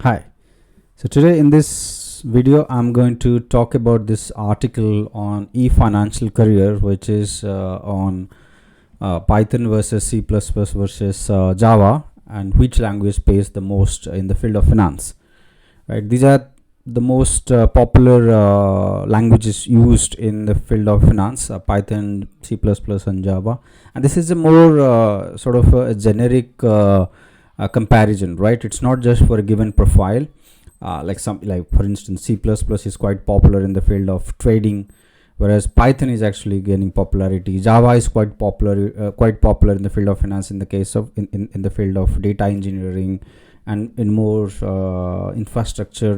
Hi. So today in this video, I'm going to talk about this article on e-financial career, which is on Python versus C++ versus Java, and which language pays the most in the field of finance. Right? These are the most popular languages used in the field of finance: Python, C++, and Java. And this is a more sort of a generic comparison, right? It's not just for a given profile. Like for instance, C++ is quite popular in the field of trading, whereas Python is actually gaining popularity. Java is quite popular in the field of finance, in the case of in the field of data engineering and in more infrastructure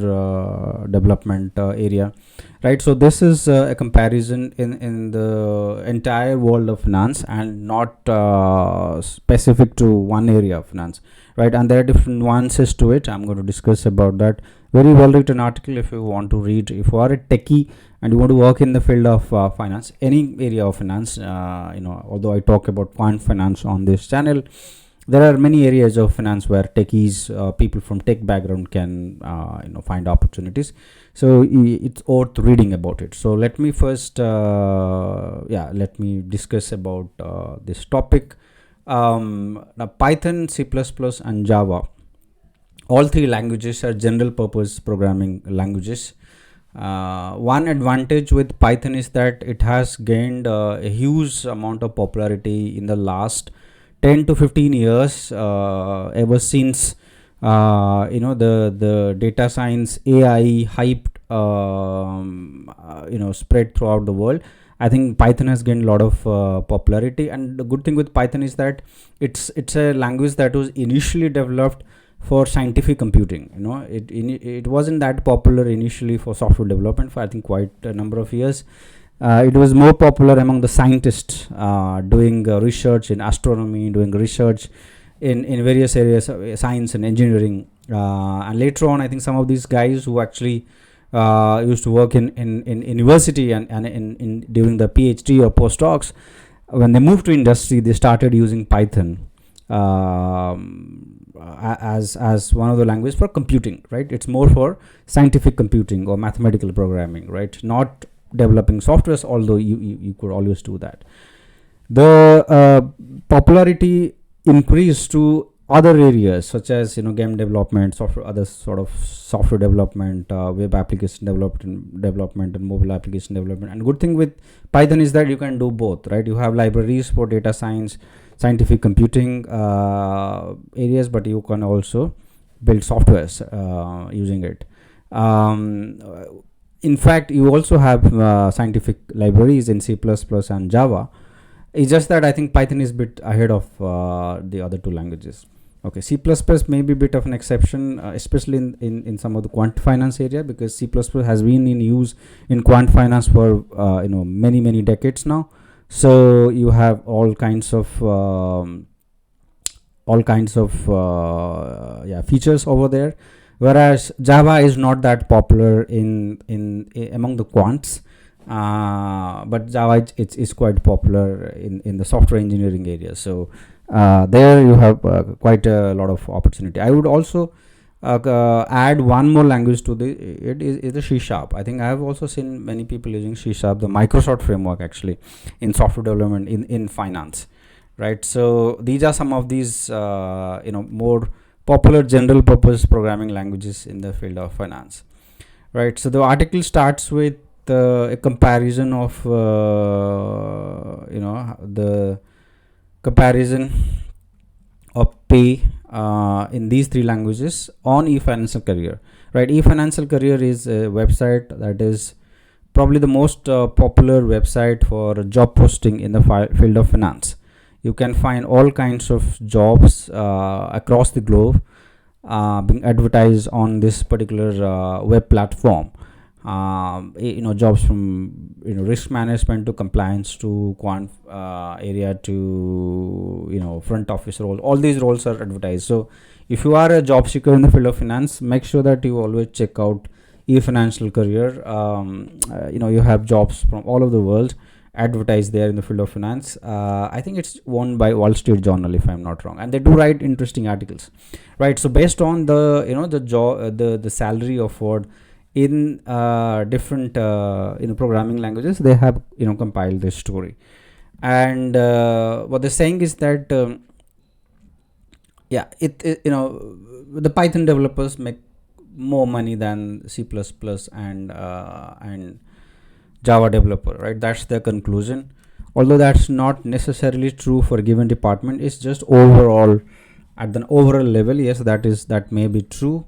development area, right? So this is a comparison in the entire world of finance and not specific to one area of finance, right? And there are different nuances to it. I'm going to discuss about that. Very well written article if you want to read. If you are a techie and you want to work in the field of finance, any area of finance, although I talk about quant finance on this channel, there are many areas of finance where techies, people from tech background can find opportunities. So it's worth reading about it. So let me first let me discuss about this topic. Now Python, C++, and Java, all three languages are general purpose programming languages. One advantage with Python is that it has gained a huge amount of popularity in the last 10 to 15 years, ever since the data science AI hype spread throughout the world. I think Python has gained a lot of popularity, and the good thing with Python is that it's a language that was initially developed for scientific computing. It wasn't that popular initially for software development for I think quite a number of years. It was more popular among the scientists doing research in astronomy, doing research in various areas of science and engineering. And later on, I think some of these guys who actually used to work in university and in during the PhD or postdocs, when they moved to industry, they started using Python as one of the languages for computing, right? It's more for scientific computing or mathematical programming, right? Not developing softwares, although you could always do that. The popularity increased to other areas such as game development, software, other sort of software development, web application development, and mobile application development. And good thing with Python is that you can do both, right? You have libraries for data science, scientific computing areas, but you can also build softwares using it. In fact, you also have scientific libraries in C++ and Java. It's just that I think Python is a bit ahead of the other two languages. Okay, C++ may be a bit of an exception, especially in some of the quant finance area, because C++ has been in use in quant finance for many decades now. So you have all kinds of features over there, whereas Java is not that popular in among the quants, but Java is quite popular in the software engineering area. So there you have quite a lot of opportunity. I would also add one more language to it is the C#. I think I have also seen many people using C#, the Microsoft framework, actually, in software development in finance, right? So these are some of these more popular general purpose programming languages in the field of finance, right? So the article starts with a comparison of the comparison of pay in these three languages on eFinancial Career, right? eFinancial Career is a website that is probably the most popular website for job posting in the field of finance. You can find all kinds of jobs across the globe being advertised on this particular web platform. Jobs from risk management to compliance to quant area to front office role. All these roles are advertised. So if you are a job seeker in the field of finance, make sure that you always check out eFinancial Career. You have jobs from all over the world, advertised there in the field of finance. I think it's owned by Wall Street Journal, if I'm not wrong, and they do write interesting articles, right? So based on the the salary offered in different programming languages, they have compiled this story. And what they're saying is that the Python developers make more money than C++ and Java developer, right? That's the conclusion. Although that's not necessarily true for a given department, it's just overall at the overall level. Yes, that may be true,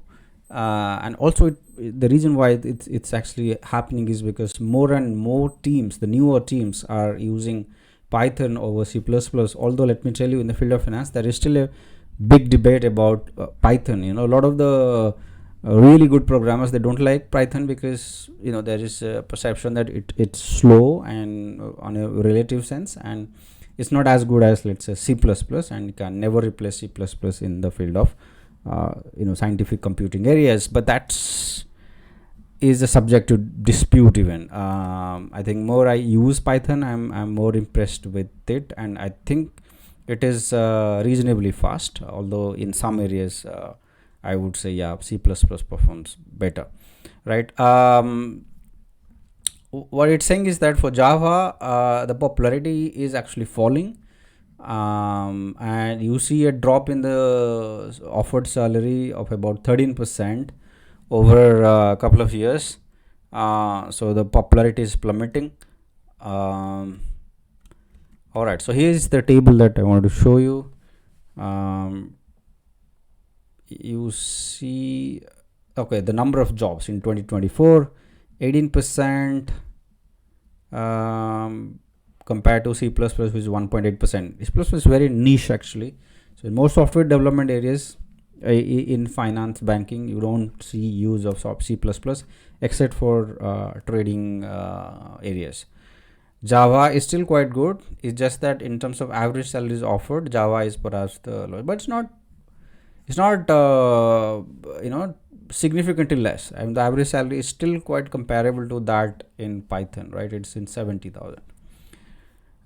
and also the reason why it's actually happening is because more and more teams, the newer teams, are using Python over C++. Although let me tell you, in the field of finance, there is still a big debate about Python. A lot of the really good programmers, they don't like Python because there is a perception that it's slow and on a relative sense, and it's not as good as, let's say, C++, and you can never replace C++ in the field of scientific computing areas. But that's is a subject to dispute even. I think more I use Python, I'm more impressed with it, and I think it is reasonably fast, although in some areas I would say C++ performs better, right? What it's saying is that for Java, the popularity is actually falling, and you see a drop in the offered salary of about 13% over a couple of years. So the popularity is plummeting. All right, so here's the table that I wanted to show you. You see, okay, the number of jobs in 2024, 18%, compared to C++, which is 1.8%. C++ is very niche actually. So in most software development areas, in finance, banking, you don't see use of C++ except for trading areas. Java is still quite good. It's just that in terms of average salaries offered, Java is perhaps the lowest, but it's not significantly less. I mean, the average salary is still quite comparable to that in Python, right? It's in 70,000.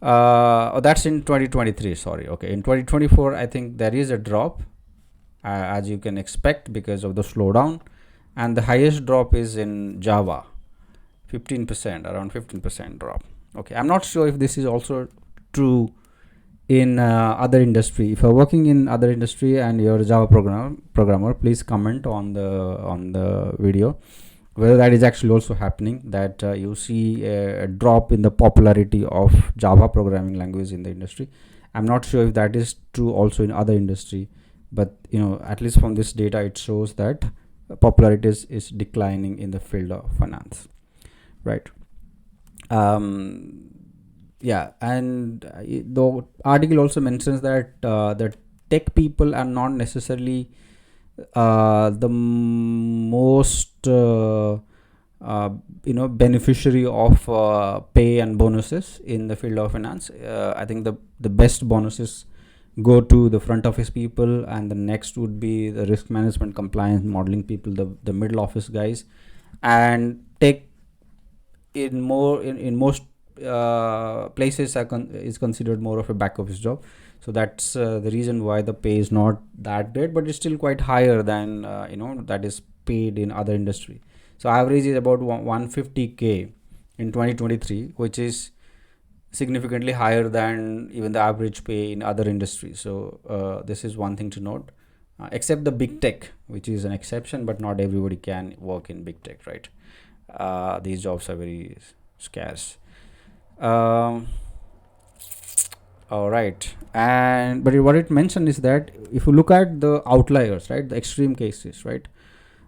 That's in 2023. Sorry. Okay, in 2024, I think there is a drop, as you can expect, because of the slowdown, and the highest drop is in Java, 15%, around 15% drop. Okay, I'm not sure if this is also true in other industry. If you're working in other industry and you're a Java programmer, please comment on the video whether that is actually also happening, that you see a drop in the popularity of Java programming language in the industry. I'm not sure if that is true also in other industry, but at least from this data it shows that popularity is declining in the field of finance, right? Yeah, and the article also mentions that the tech people are not necessarily the most beneficiary of pay and bonuses in the field of finance. I think the best bonuses go to the front office people, and the next would be the risk management, compliance, modeling people, the middle office guys, and tech in most places is considered more of a back office job. So that's the reason why the pay is not that great, but it's still quite higher than that is paid in other industry. So average is about 150k in 2023, which is significantly higher than even the average pay in other industries. So this is one thing to note, except the big tech, which is an exception, but not everybody can work in big tech, right? These jobs are very scarce. All right, and but what it mentioned is that if you look at the outliers, right, the extreme cases, right,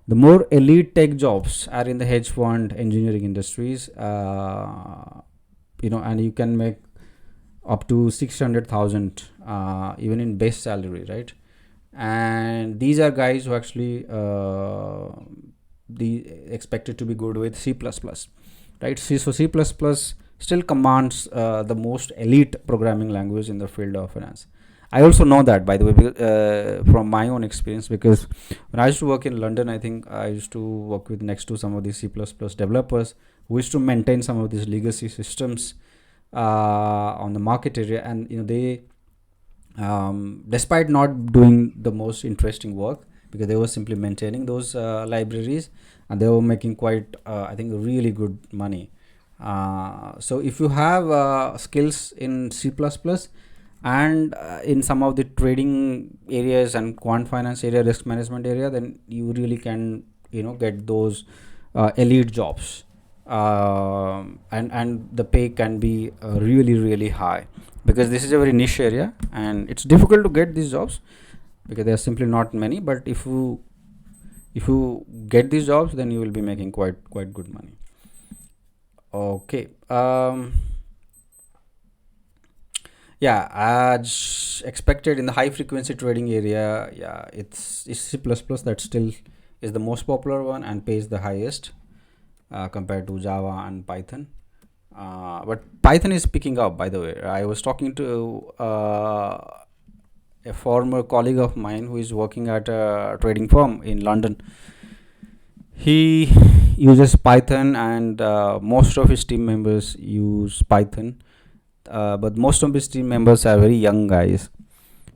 the more elite tech jobs are in the hedge fund, engineering industries, and you can make up to 600,000 even in base salary, right? And these are guys who actually expected to be good with C++, right? So C++ still commands the most elite programming language in the field of finance. I also know that, by the way, from my own experience, because when I used to work in London, I think I used to work with next to some of these C++ developers who used to maintain some of these legacy systems on the market area, and they, despite not doing the most interesting work, because they were simply maintaining those libraries, and they were making quite, I think, really good money. So if you have skills in C++ and in some of the trading areas and quant finance area, risk management area, then you really can get those elite jobs, and the pay can be really really high, because this is a very niche area and it's difficult to get these jobs because there are simply not many. But if you get these jobs, then you will be making quite good money. Okay. Yeah, as expected in the high frequency trading area, yeah, it's C++ that still is the most popular one and pays the highest compared to Java and Python. But Python is picking up, by the way. I was talking to a former colleague of mine who is working at a trading firm in London. He uses Python, and most of his team members use Python. But most of his team members are very young guys.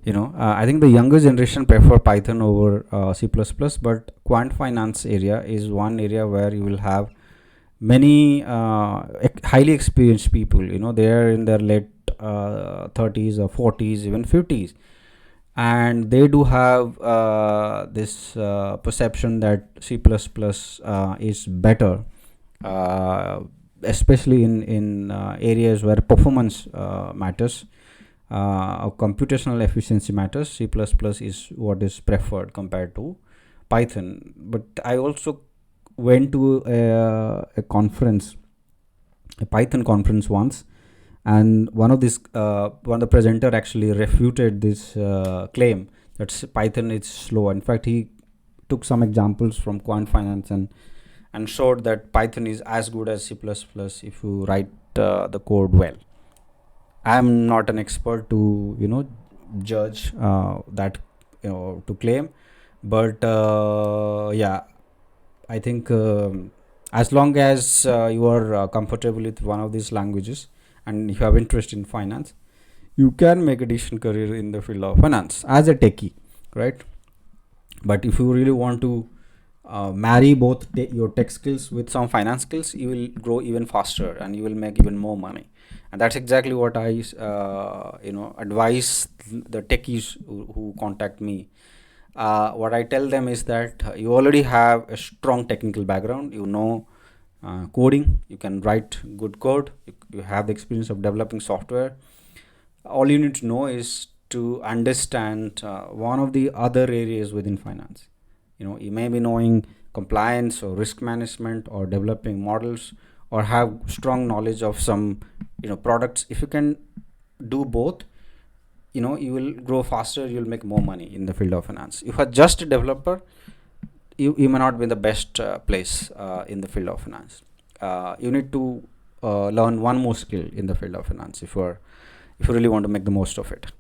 I think the younger generation prefer Python over C++. But quant finance area is one area where you will have many highly experienced people. They are in their late 30s or 40s, even 50s, and they do have this perception that C++ is better, especially in areas where performance matters, or computational efficiency matters. C++ is what is preferred compared to Python. But I also went to a conference, a Python conference once, and one of the presenter actually refuted this claim that Python is slow. In fact, he took some examples from quant finance and showed that Python is as good as C++ if you write the code well. I am not an expert to judge that to claim, but yeah, I think as long as you are comfortable with one of these languages and you have interest in finance, you can make a decent career in the field of finance as a techie, right? But if you really want to marry both your tech skills with some finance skills, you will grow even faster and you will make even more money. And that's exactly what I advise the techies who contact me. What I tell them is that you already have a strong technical background. Coding, you can write good code, you have the experience of developing software. All you need to know is to understand one of the other areas within finance. You may be knowing compliance or risk management or developing models, or have strong knowledge of some products. If you can do both, you will grow faster, you'll make more money in the field of finance. If you're just a developer, you may not be in the best place in the field of finance. You need to learn one more skill in the field of finance if you really want to make the most of it.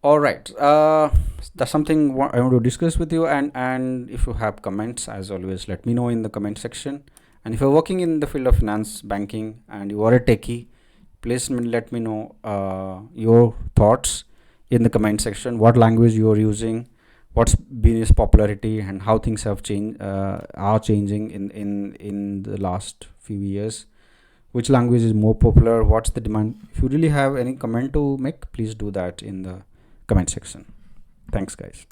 All right, that's something I want to discuss with you. And if you have comments, as always, let me know in the comment section. And if you're working in the field of finance, banking, and you are a techie, please let me know your thoughts in the comment section. What language you are using, what's been its popularity, and how things have changed, are changing in the last few years. Which language is more popular? What's the demand? If you really have any comment to make, please do that in the comment section. Thanks, guys.